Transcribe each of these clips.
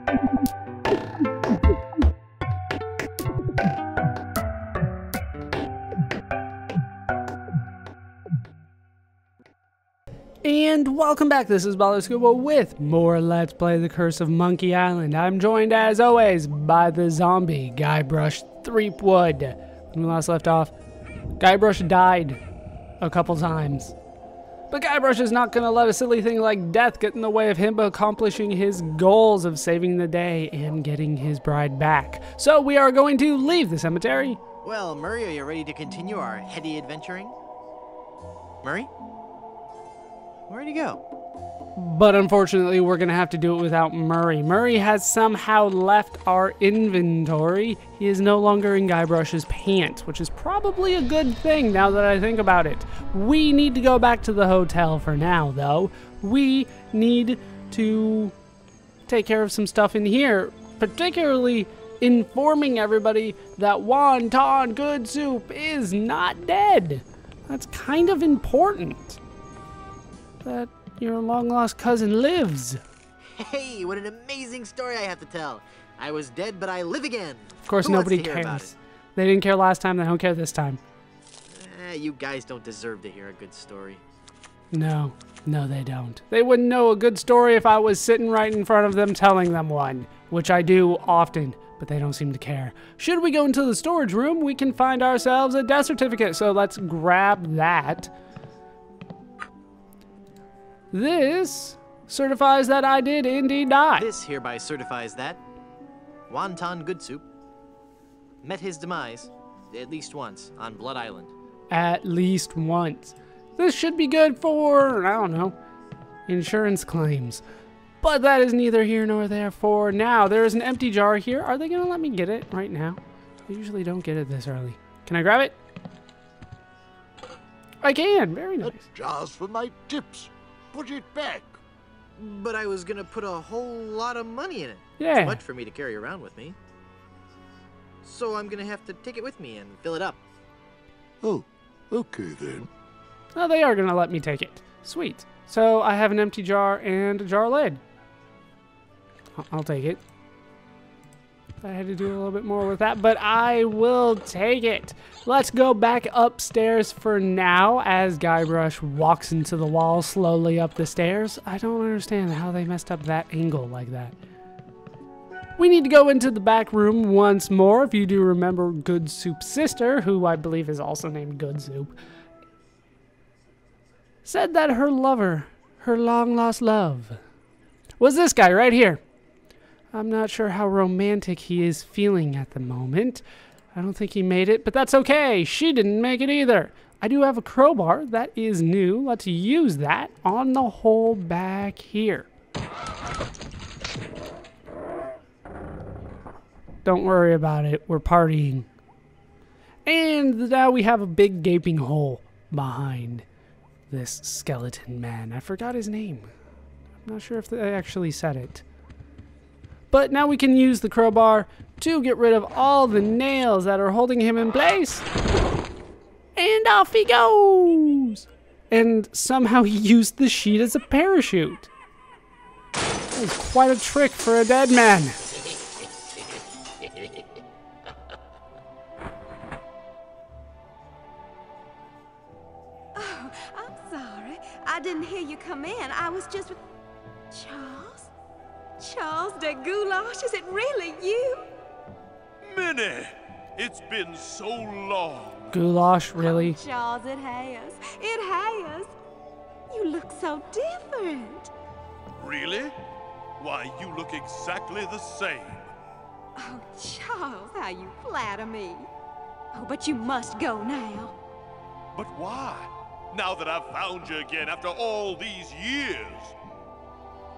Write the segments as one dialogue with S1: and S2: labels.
S1: And welcome back, this is Scuba with more Let's Play The Curse of Monkey Island. I'm joined as always by the zombie, Guybrush Threepwood. When we last left off, Guybrush died a couple times. But Guybrush is not going to let a silly thing like death get in the way of him accomplishing his goals of saving the day and getting his bride back. So we are going to leave the cemetery.
S2: Well, Murray, are you ready to continue our heady adventuring? Murray? Where'd he go?
S1: But unfortunately, we're going to have to do it without Murray. Murray has somehow left our inventory. He is no longer in Guybrush's pants, which is probably a good thing now that I think about it. We need to go back to the hotel for now, though. We need to take care of some stuff in here, particularly informing everybody that Wonton Good Soup is not dead. That's kind of important. That your long-lost cousin lives.
S2: Hey, what an amazing story I have to tell. I was dead, but I live again.
S1: Of course, nobody cares. They didn't care last time, they don't care this time.
S2: You guys don't deserve to hear a good story.
S1: No, they don't. They wouldn't know a good story if I was sitting right in front of them telling them one, which I do often, but they don't seem to care. Should we go into the storage room, we can find ourselves a death certificate, so let's grab that. This certifies that I did indeed die.
S2: This hereby certifies that Wonton Good Soup met his demise at least once on Blood Island.
S1: At least once. This should be good for, I don't know, insurance claims. But that is neither here nor there for now. There is an empty jar here. Are they going to let me get it right now? I usually don't get it this early. Can I grab it? I can. Very nice.
S3: That jar's for my tips. Put it back.
S2: But I was gonna put a whole lot of money in it.
S1: Yeah.
S2: Too much for me to carry around with me. So I'm gonna have to take it with me and fill it up.
S3: Oh, okay then.
S1: Oh, they are gonna let me take it. Sweet. So I have an empty jar and a jar lid. I'll take it. I had to do a little bit more with that, but I will take it. Let's go back upstairs for now as Guybrush walks into the wall slowly up the stairs. I don't understand how they messed up that angle like that. We need to go into the back room once more. If you do remember Good Soup's sister, who I believe is also named Good Soup, said that her lover, her long-lost love, was this guy right here. I'm not sure how romantic he is feeling at the moment. I don't think he made it, but that's okay. She didn't make it either. I do have a crowbar. That is new. Let's use that on the hole back here. Don't worry about it. We're partying. And now we have a big gaping hole behind this skeleton man. I forgot his name. I'm not sure if they actually said it. But now we can use the crowbar to get rid of all the nails that are holding him in place. And off he goes. And somehow he used the sheet as a parachute. That was quite a trick for a dead man.
S4: Oh, I'm sorry. I didn't hear you come in. I was just with Charles. Charles de Goulash, is it really you?
S5: Minnie, it's been so long.
S1: Goulash, really?
S4: Oh, Charles, it has. It has. You look so different.
S5: Really? Why, you look exactly the same.
S4: Oh, Charles, how you flatter me. Oh, but you must go now.
S5: But why? Now that I've found you again after all these years.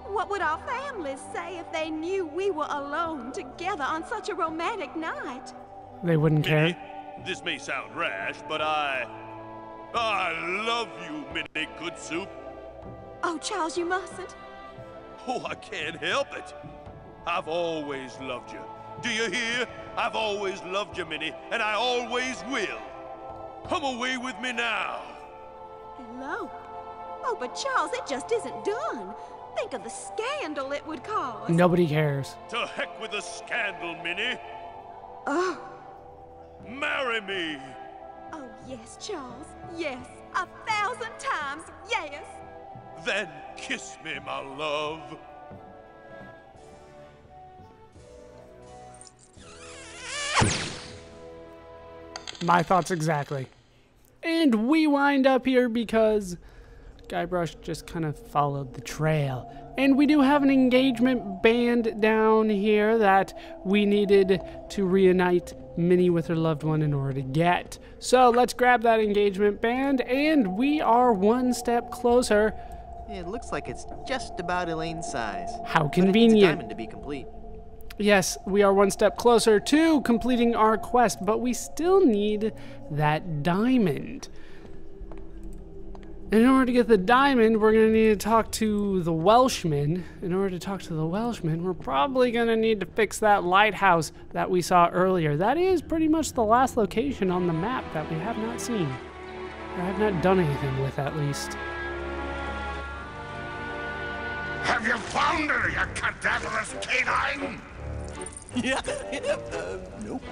S4: What would our families say if they knew we were alone together on such a romantic night?
S1: They wouldn't
S5: Minnie,
S1: care.
S5: this may sound rash, but I love you, Minnie Good Soup.
S4: Oh, Charles, you mustn't.
S5: Oh, I can't help it. I've always loved you. Do you hear? I've always loved you, Minnie, and I always will. Come away with me now.
S4: Elope? Oh, but Charles, it just isn't done. Think of the scandal it would cause.
S1: Nobody cares.
S5: To heck with the scandal, Minnie.
S4: Oh.
S5: Marry me.
S4: Oh, yes, Charles. Yes. 1,000 times yes.
S5: Then kiss me, my love.
S1: My thoughts exactly. And we wind up here because Guybrush just kind of followed the trail. And we do have an engagement band down here that we needed to reunite Minnie with her loved one in order to get. So let's grab that engagement band, and we are one step closer.
S2: It looks like it's just about Elaine's size.
S1: How
S2: But it needs a
S1: convenient.
S2: diamond to be complete.
S1: Yes, we are one step closer to completing our quest, but we still need that diamond. In order to get the diamond, we're going to need to talk to the Welshman. In order to talk to the Welshman, we're probably going to need to fix that lighthouse that we saw earlier. That is pretty much the last location on the map that we have not seen, or have not done anything with, at least.
S3: Have you found her, you cadaverous canine?
S6: Yeah, nope.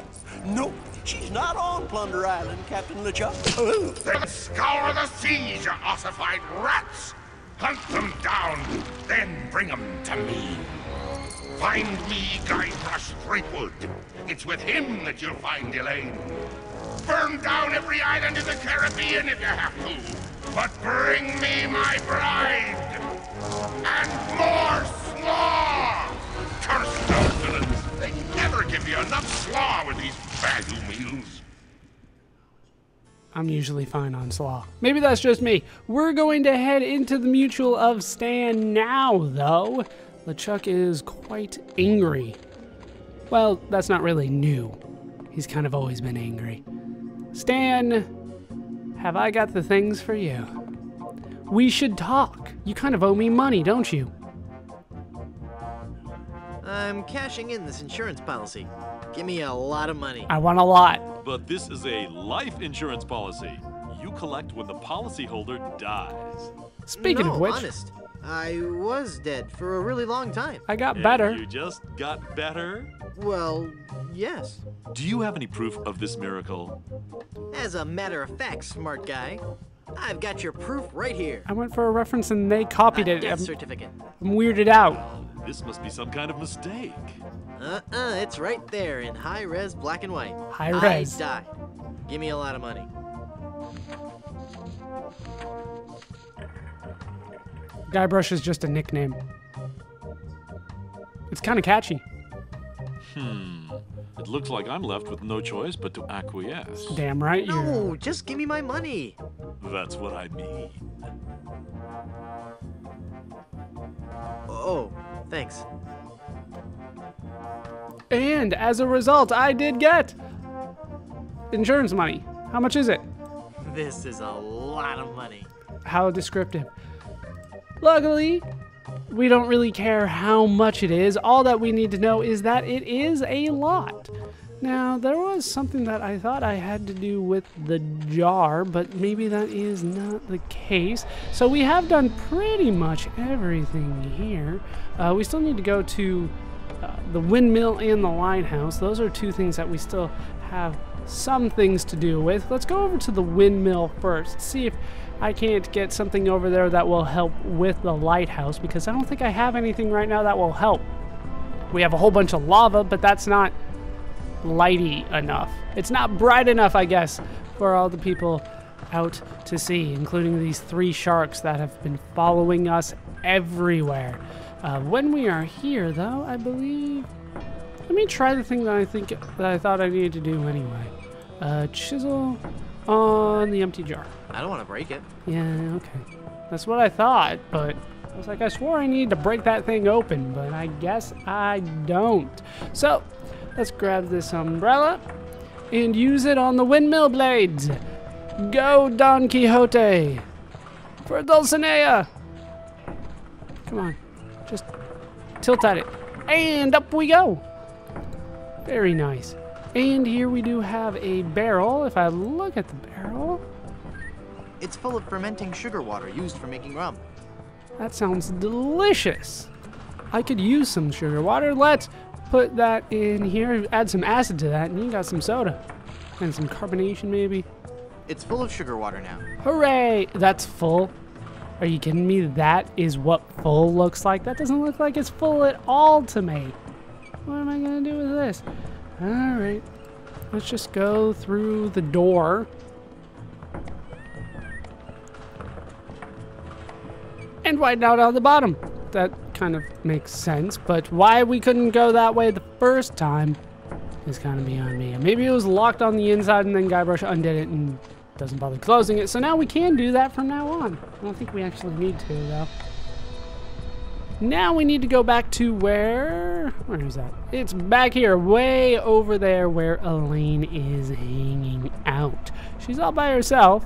S6: Nope. She's not on Plunder Island, Captain LeChuck.
S3: Then scour the seas, you ossified rats! Hunt them down, then bring them to me. Find me Guybrush Threepwood. It's with him that you'll find Elaine. Burn down every island in the Caribbean if you have to. But bring me my bride! And more slaw! Curse those villains! They never give you enough slaw with these value meals.
S1: I'm usually fine on slaw. Maybe that's just me. We're going to head into the Mutual of Stan now, though. LeChuck is quite angry. Well, that's not really new. He's kind of always been angry. Stan, have I got the things for you? We should talk. You kind of owe me money, don't you?
S2: I'm cashing in this insurance policy. Give me a lot of money.
S1: I want a lot.
S7: But this is a life insurance policy. You collect when the policyholder dies.
S1: Speaking
S2: no,
S1: of which,
S2: honest, I was dead for a really long time.
S1: I got
S7: And
S1: better.
S7: You just got better?
S2: Well, yes.
S7: Do you have any proof of this miracle?
S2: As a matter of fact, smart guy, I've got your proof right here.
S1: I went for a reference and they copied
S2: A
S1: it.
S2: death
S1: I'm
S2: certificate.
S1: weirded out.
S7: This must be some kind of mistake.
S2: It's right there in high-res black and white.
S1: High-res.
S2: I die. Give me a lot of money.
S1: Guybrush is just a nickname. It's kind of catchy.
S7: It looks like I'm left with no choice but to acquiesce.
S1: Damn right you.
S2: No, just give me my money.
S7: That's what I mean.
S2: Oh, thanks.
S1: And as a result, I did get insurance money. How much is it?
S2: This is a lot of money.
S1: How descriptive. Luckily, we don't really care how much it is. All that we need to know is that it is a lot. Now, there was something that I thought I had to do with the jar, but maybe that is not the case. So we have done pretty much everything here. We still need to go to the windmill and the lighthouse. Those are two things that we still have some things to do with. Let's go over to the windmill first. See if I can't get something over there that will help with the lighthouse, because I don't think I have anything right now that will help. We have a whole bunch of lava, but that's not lighty enough. It's not bright enough, I guess, for all the people out to sea, including these 3 sharks that have been following us everywhere. When we are here, though, I believe... Let me try the thing that I thought I needed to do anyway. Chisel on the empty jar.
S2: I don't want to break it.
S1: Yeah, okay. That's what I thought, but I was like, I swore I needed to break that thing open, but I guess I don't. So, let's grab this umbrella and use it on the windmill blades. Go, Don Quixote! For Dulcinea! Come on, just tilt at it. And up we go! Very nice. And here we do have a barrel. If I look at the barrel...
S2: It's full of fermenting sugar water used for making rum.
S1: That sounds delicious. I could use some sugar water. Let's put that in here, add some acid to that, and you got some soda. And some carbonation maybe.
S2: It's full of sugar water now.
S1: Hooray! That's full. Are you kidding me? That is what full looks like? That doesn't look like it's full at all to me. What am I gonna do with this? Alright. Let's just go through the door. And widen out on the bottom. That kind of makes sense, but why we couldn't go that way the first time is kind of beyond me. Maybe it was locked on the inside and then Guybrush undid it and doesn't bother closing it. So now we can do that from now on. I don't think we actually need to, though. Now we need to go back to where is that? It's back here, way over there where Elaine is hanging out. She's all by herself,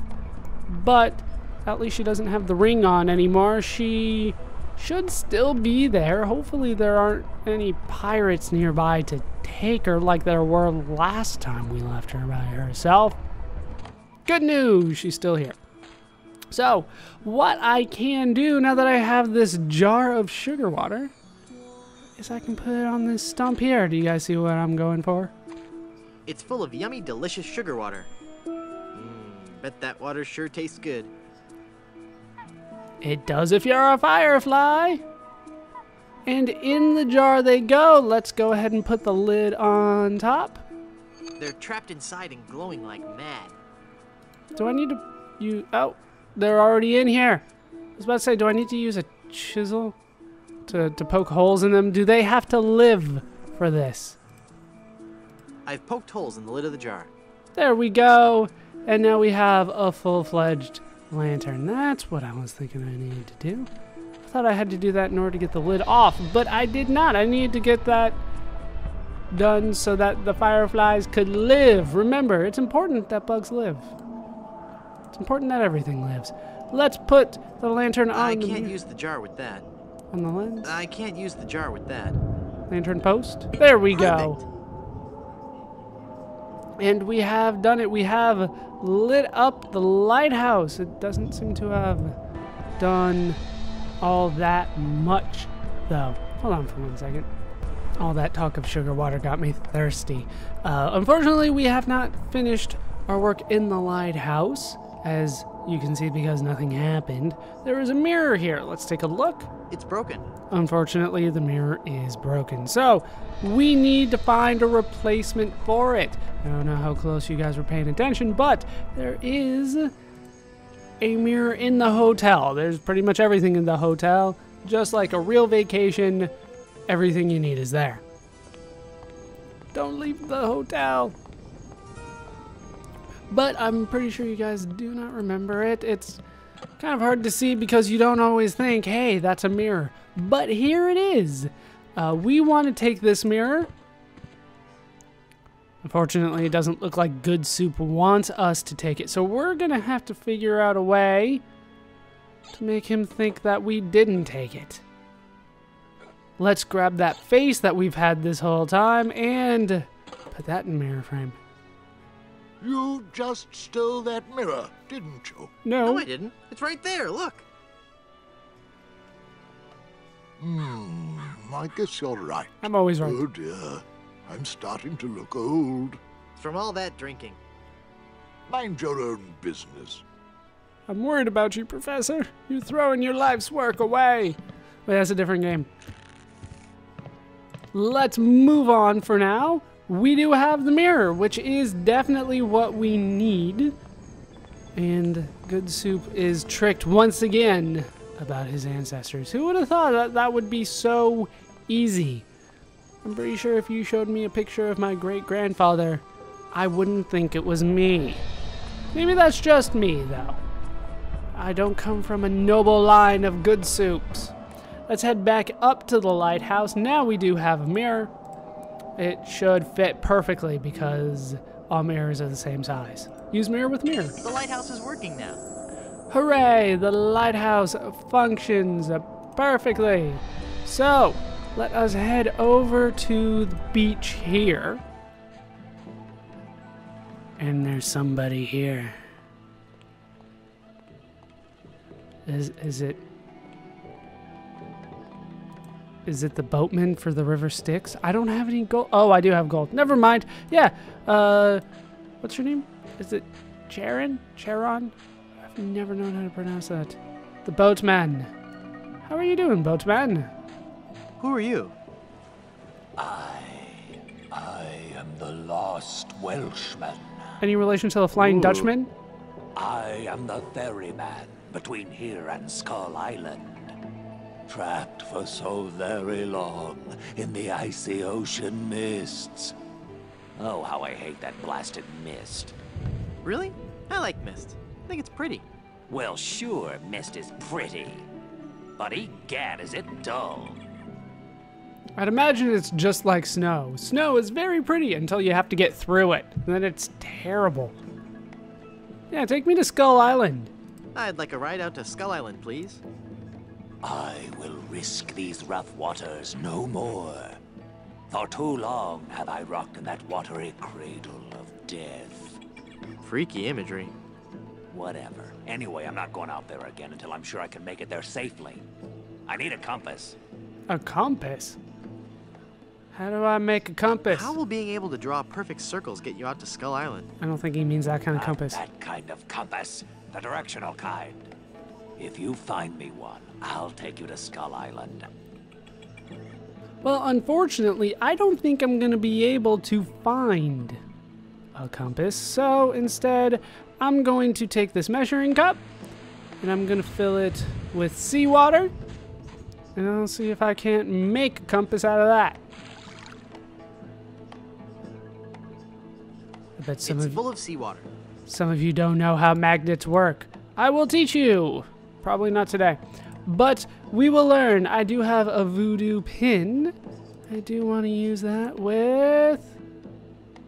S1: but at least she doesn't have the ring on anymore. She should still be there. Hopefully there aren't any pirates nearby to take her like there were last time we left her by herself. Good news, she's still here. So, what I can do now that I have this jar of sugar water is I can put it on this stump here. Do you guys see what I'm going for?
S2: It's full of yummy, delicious sugar water. Bet that water sure tastes good.
S1: It does if you're a firefly. And in the jar they go. Let's go ahead and put the lid on top.
S2: They're trapped inside and glowing like mad.
S1: Do I need to oh, they're already in here. I was about to say, do I need to use a chisel to poke holes in them? Do they have to live for this?
S2: I've poked holes in the lid of the jar.
S1: There we go. And now we have a full-fledged lantern. That's what I was thinking I needed to do. I thought I had to do that in order to get the lid off, but I did not. I needed to get that done so that the fireflies could live. Remember, it's important that bugs live. It's important that everything lives. Let's put the lantern on
S2: I can't use the jar with that.
S1: On the lens?
S2: I can't use the jar with that.
S1: Lantern post? There we go.
S2: Perfect.
S1: And we have done it. We have lit up the lighthouse. It doesn't seem to have done all that much, though. Hold on for 1 second. All that talk of sugar water got me thirsty. Unfortunately, we have not finished our work in the lighthouse, as you can see, because nothing happened. There is a mirror here. Let's take a look.
S2: It's broken.
S1: Unfortunately, the mirror is broken. So, we need to find a replacement for it. I don't know how close you guys were paying attention, but there is a mirror in the hotel. There's pretty much everything in the hotel. Just like a real vacation, everything you need is there. Don't leave the hotel. But I'm pretty sure you guys do not remember it. It's kind of hard to see because you don't always think, hey, that's a mirror. But here it is. We want to take this mirror. Unfortunately, it doesn't look like Good Soup wants us to take it. So we're going to have to figure out a way to make him think that we didn't take it. Let's grab that face that we've had this whole time and put that in mirror frame.
S3: You just stole that mirror, didn't you?
S2: No, I didn't. It's right there, look.
S3: I guess you're right.
S1: I'm always right.
S3: Oh dear, I'm starting to look old.
S2: From all that drinking.
S3: Mind your own business.
S1: I'm worried about you, Professor. You're throwing your life's work away. But that's a different game. Let's move on for now. We do have the mirror, which is definitely what we need. And Good Soup is tricked once again about his ancestors. Who would have thought that that would be so easy? I'm pretty sure if you showed me a picture of my great-grandfather, I wouldn't think it was me. Maybe that's just me, though. I don't come from a noble line of Good Soups. Let's head back up to the lighthouse. Now we do have a mirror. It should fit perfectly because all mirrors are the same size. Use mirror with mirror.
S2: The lighthouse is working now.
S1: Hooray! The lighthouse functions perfectly. So, let us head over to the beach here. And there's somebody here. Is it Is it the boatman for the river Styx? I don't have any gold. Oh, I do have gold. Never mind. Yeah. What's your name? Is it Charon? Charon? I've never known how to pronounce that. The boatman. How are you doing, boatman?
S2: Who are you?
S8: I am the lost Welshman.
S1: Any relation to the Flying
S2: Ooh.
S1: Dutchman?
S8: I am the ferryman between here and Skull Island. Trapped for so very long in the icy ocean mists. Oh, how I hate that blasted mist.
S2: Really? I like mist. I think it's pretty.
S8: Well, sure, mist is pretty. But egad, is it dull.
S1: I'd imagine it's just like snow. Snow is very pretty until you have to get through it. And then it's terrible. Yeah, take me to Skull Island.
S2: I'd like a ride out to Skull Island, please.
S8: I will risk these rough waters no more. For too long have I rocked in that watery cradle of death.
S2: Freaky imagery.
S8: Whatever. Anyway, I'm not going out there again until I'm sure I can make it there safely. I need a compass.
S1: A compass? How do I make a compass?
S2: How will being able to draw perfect circles get you out to Skull Island?
S1: I don't think he means that kind of
S8: Not
S1: compass.
S8: that kind of compass. The directional kind. If you find me one, I'll take you to Skull Island.
S1: Well, unfortunately, I don't think I'm going to be able to find a compass. So instead, I'm going to take this measuring cup and I'm going to fill it with seawater. And I'll see if I can't make a compass out of that. I bet
S2: It's full of seawater.
S1: some of you don't know how magnets work. I will teach you. Probably not today. But we will learn. I do have a voodoo pin. I do want to use that with...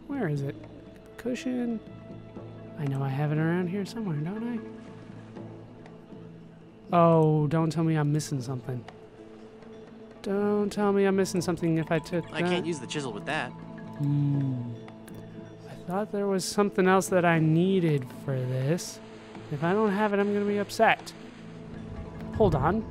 S1: Where is it? Cushion. I know I have it around here somewhere, don't I? Oh, don't tell me I'm missing something. Don't tell me I'm missing something if I took
S2: I
S1: that.
S2: can't use the chisel with that.
S1: I thought there was something else that I needed for this. If I don't have it, I'm going to be upset. Hold on.